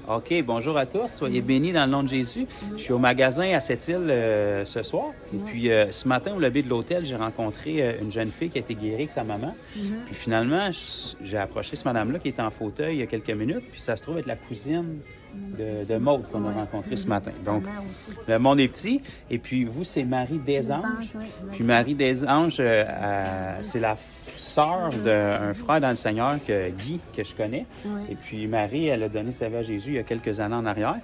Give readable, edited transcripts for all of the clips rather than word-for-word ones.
OK, bonjour à tous. Soyez bénis dans le nom de Jésus. Je suis au magasin à Sept-Îles ce soir. Et puis, ce matin, au lobby de l'hôtel, j'ai rencontré une jeune fille qui a été guérie avec sa maman. Puis finalement, j'ai approché cette madame-là qui était en fauteuil il y a quelques minutes. Puis ça se trouve être la cousine de Maude qu'on a rencontrée ce matin. Donc, le monde est petit. Et puis, vous, c'est Marie Desanges. Puis Marie Desanges, c'est la sœur d'un frère dans le Seigneur, Guy, que je connais. Et puis, Marie, elle a donné sa vie à Jésus il y a quelques années en arrière.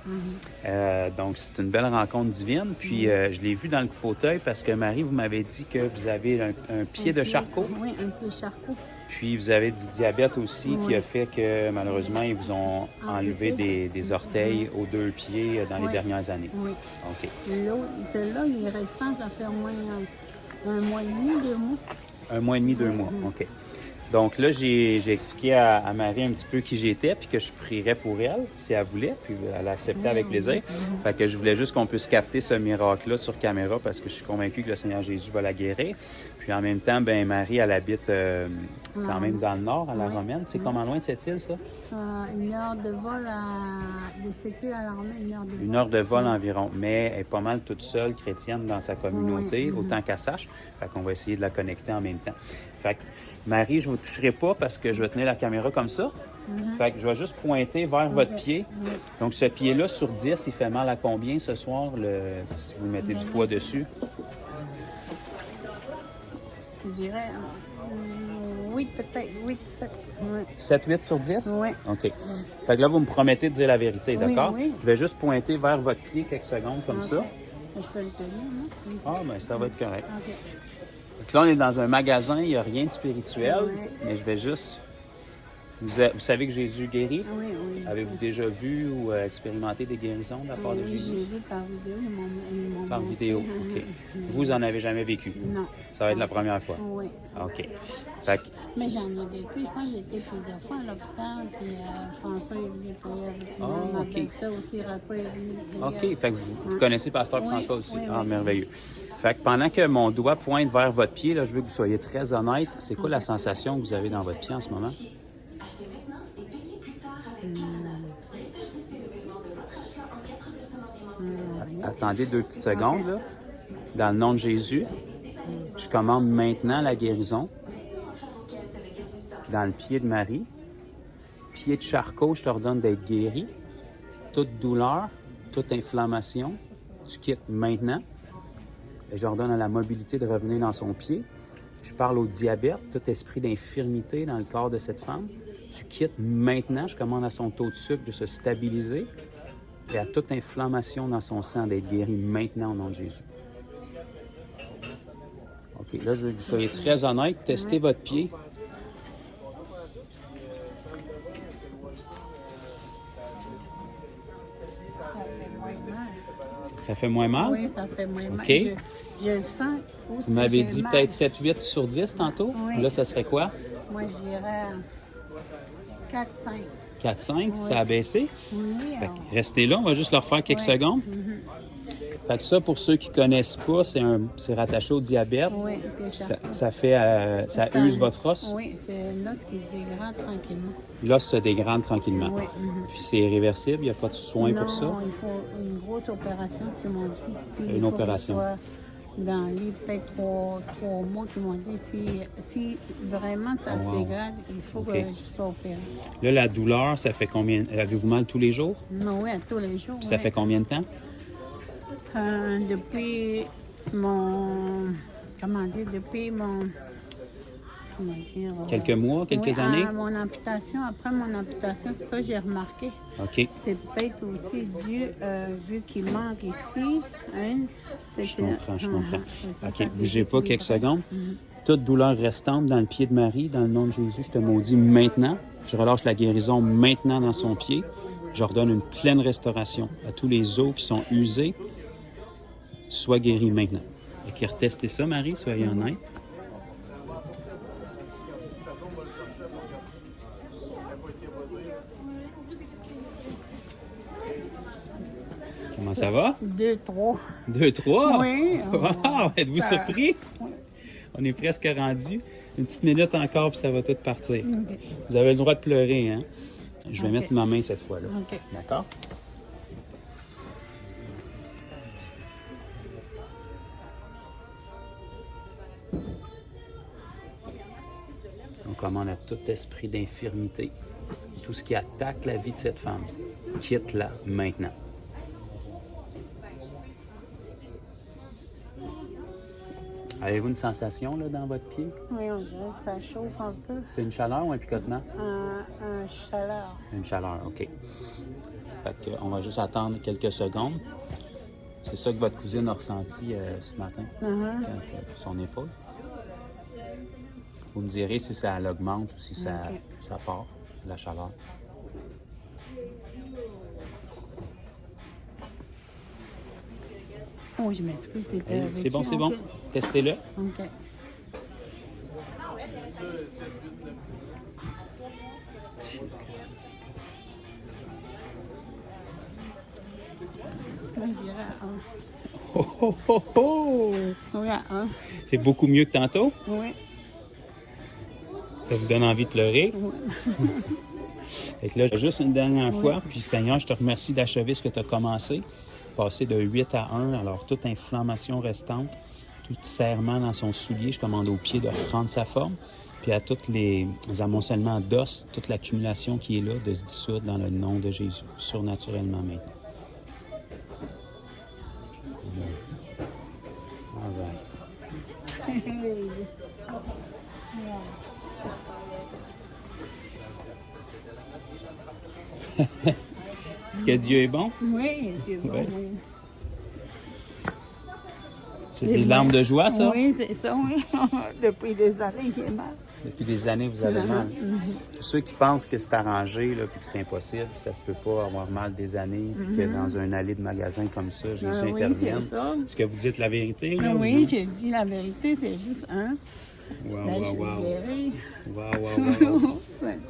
Donc, c'est une belle rencontre divine. Puis, je l'ai vue dans le fauteuil parce que Marie, vous m'avez dit que vous avez un pied de charcot. Oui, un pied charcot. Puis, vous avez du diabète aussi qui a fait que, malheureusement, ils vous ont enlevé des orteils aux deux pieds dans les dernières années. Oui. OK. L'autre, celui-là, il est restant, ça fait au moins un mois et demi, 2 mois. Un mois et demi, 2 mois. OK. Donc là, j'ai expliqué à Marie un petit peu qui j'étais, puis que je prierais pour elle, si elle voulait, puis elle a accepté avec plaisir. Fait que je voulais juste qu'on puisse capter ce miracle-là sur caméra, parce que je suis convaincu que le Seigneur Jésus va la guérir. Puis en même temps, ben Marie, elle habite quand même dans le nord, à la Romaine. C'est comment loin de cette île, ça? 1 heure de vol de Sept-Îles à la Romaine, 1 heure de vol. 1 heure de vol environ, mais elle est pas mal toute seule, chrétienne, dans sa communauté, autant qu'elle sache. Fait qu'on va essayer de la connecter en même temps. Fait que, Marie, je ne vous toucherai pas parce que je vais tenir la caméra comme ça. Fait que je vais juste pointer vers votre pied. Donc, ce pied-là, sur 10, il fait mal à combien ce soir, si vous mettez du poids dessus? Je dirais 8, peut-être 8, 7. 7-8 sur 10? Oui. OK. Fait que là, vous me promettez de dire la vérité, d'accord? Oui. Je vais juste pointer vers votre pied quelques secondes comme ça. Je peux le tenir, non? Ah, bien, ça va être correct. OK. Donc là, on est dans un magasin, il n'y a rien de spirituel, mais je vais juste... Vous savez que Jésus guérit? Oui. Avez-vous déjà vu ou expérimenté des guérisons de la part de Jésus? J'ai vu par vidéo, ils m'ont Par montré. vidéo, OK. Vous en avez jamais vécu? Non. Ça va être la première fois? Oui. OK. Fait que, Mais j'en ai vécu, je pense que j'ai été plusieurs fois à l'hôpital, puis François est venu prier avec moi. Ah, Ma OK. belle-sœur aussi, Rafa est venu prier. OK. Fait que vous connaissez Pasteur François aussi? Oui, Ah, oui. merveilleux. Fait que pendant que mon doigt pointe vers votre pied, là, je veux que vous soyez très honnête. C'est quoi la sensation que vous avez dans votre pied en ce moment? Attendez 2 petites secondes, là. Dans le nom de Jésus, je commande maintenant la guérison. Dans le pied de Marie. Pied de Charcot, je t'ordonne d'être guéri. Toute douleur, toute inflammation, tu quittes maintenant. Et j'ordonne à la mobilité de revenir dans son pied. Je parle au diabète, tout esprit d'infirmité dans le corps de cette femme. Tu quittes maintenant. Je commande à son taux de sucre de se stabiliser et à toute inflammation dans son sang d'être guéri maintenant au nom de Jésus. OK, là, je veux que vous soyez très honnête. Testez votre pied. Ça fait moins mal? Oui, ça fait moins mal. OK. Je le sens. Vous m'avez dit peut-être 7-8 sur 10 tantôt. Oui. Là, ça serait quoi? Moi, je dirais 4-5. 4-5, ça a baissé. Oui. Fait que restez là, on va juste leur faire quelques secondes. Fait que ça, pour ceux qui ne connaissent pas, c'est rattaché au diabète. Oui, Ça use votre os. Oui, c'est l'os qui se dégrade tranquillement. L'os se dégrade tranquillement. Oui. Puis c'est irréversible, il n'y a pas de soin pour ça. Non, il faut une grosse opération, ce qu'ils m'ont dit. Puis Une il faut opération. que ce soit dans les peut-être 3 mois qu'ils m'ont dit. Si vraiment ça se dégrade, il faut que je sois opérée. Là, la douleur, ça fait combien? Avez-vous mal tous les jours? Non, oui, à tous les jours. Puis ça fait combien de temps? Depuis mon... Comment dire? Depuis mon... Comment dire? Quelques mois, quelques années? Mon amputation. Après mon amputation, c'est ça que j'ai remarqué. OK. C'est peut-être aussi Dieu, vu qu'il manque ici, Je comprends. OK, ça, bougez pas quelques secondes. Toute douleur restante dans le pied de Marie, dans le nom de Jésus, je te maudis maintenant. Je relâche la guérison maintenant dans son pied. J'ordonne une pleine restauration à tous les os qui sont usés. Sois guéri maintenant. OK, retestez ça, Marie, soyez honnête. Comment ça va? 2, 3. 2, 3? Oui. Wow! Êtes-vous surpris? On est presque rendu. Une petite minute encore, puis ça va tout partir. Vous avez le droit de pleurer, hein? Je vais OK. mettre ma main cette fois-là. OK. D'accord? On commande à tout esprit d'infirmité, tout ce qui attaque la vie de cette femme. Quitte-la maintenant. Avez-vous une sensation là, dans votre pied? Oui, on dirait que ça chauffe un peu. C'est une chaleur ou un picotement? Un chaleur. Une chaleur, OK. Fait que, on va juste attendre quelques secondes. C'est ça que votre cousine a ressenti ce matin pour son épaule. Vous me direz si ça l'augmente ou si ça, ça part, la chaleur. Oh, je m'excuse, t'étais avec C'est bon, qui? c'est bon. OK. Testez-le. OK. Moi, je dirais un. Oh, oh, oh, oh! Oui, un. C'est beaucoup mieux que tantôt. Oui. Ça vous donne envie de pleurer. Oui. Fait que là, juste une dernière fois. Puis Seigneur, je te remercie d'achever ce que tu as commencé. Passer de 8 à 1. Alors, toute inflammation restante, tout serrement dans son soulier, je commande au pied de reprendre sa forme. Puis à tous les amoncellements d'os, toute l'accumulation qui est là, de se dissoudre dans le nom de Jésus, surnaturellement maintenant. All right. Est-ce que Dieu est bon? Oui, c'est bon. Ouais. Oui. C'est des larmes de joie, ça? Oui, c'est ça, oui. Depuis des années, j'ai mal. Depuis des années, vous avez mal. Pour ceux qui pensent que c'est arrangé, là, puis que c'est impossible, ça se peut pas avoir mal des années, puis que dans un allée de magasin comme ça, Jésus Oui, intervienne. c'est ça. Est-ce que vous dites la vérité? Là, Oui, ou- j'ai dit la vérité, c'est juste un. Wow, Là, je wow, suis wow. guérie. Wow, wow, wow. C'est-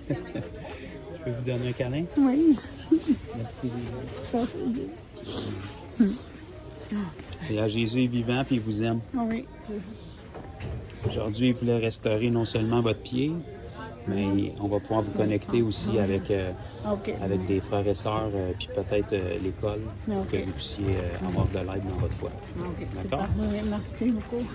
Je peux vous donner un câlin? Oui, Merci. ça c'est bien. Et Jésus est vivant, puis il vous aime. Oui, Aujourd'hui, il voulait restaurer non seulement votre pied, mais on va pouvoir vous connecter aussi avec, OK. avec des frères et sœurs, puis peut-être l'école, pour OK. que vous puissiez avoir de l'aide dans votre foi. OK, c'est D'accord? parfait. Merci beaucoup.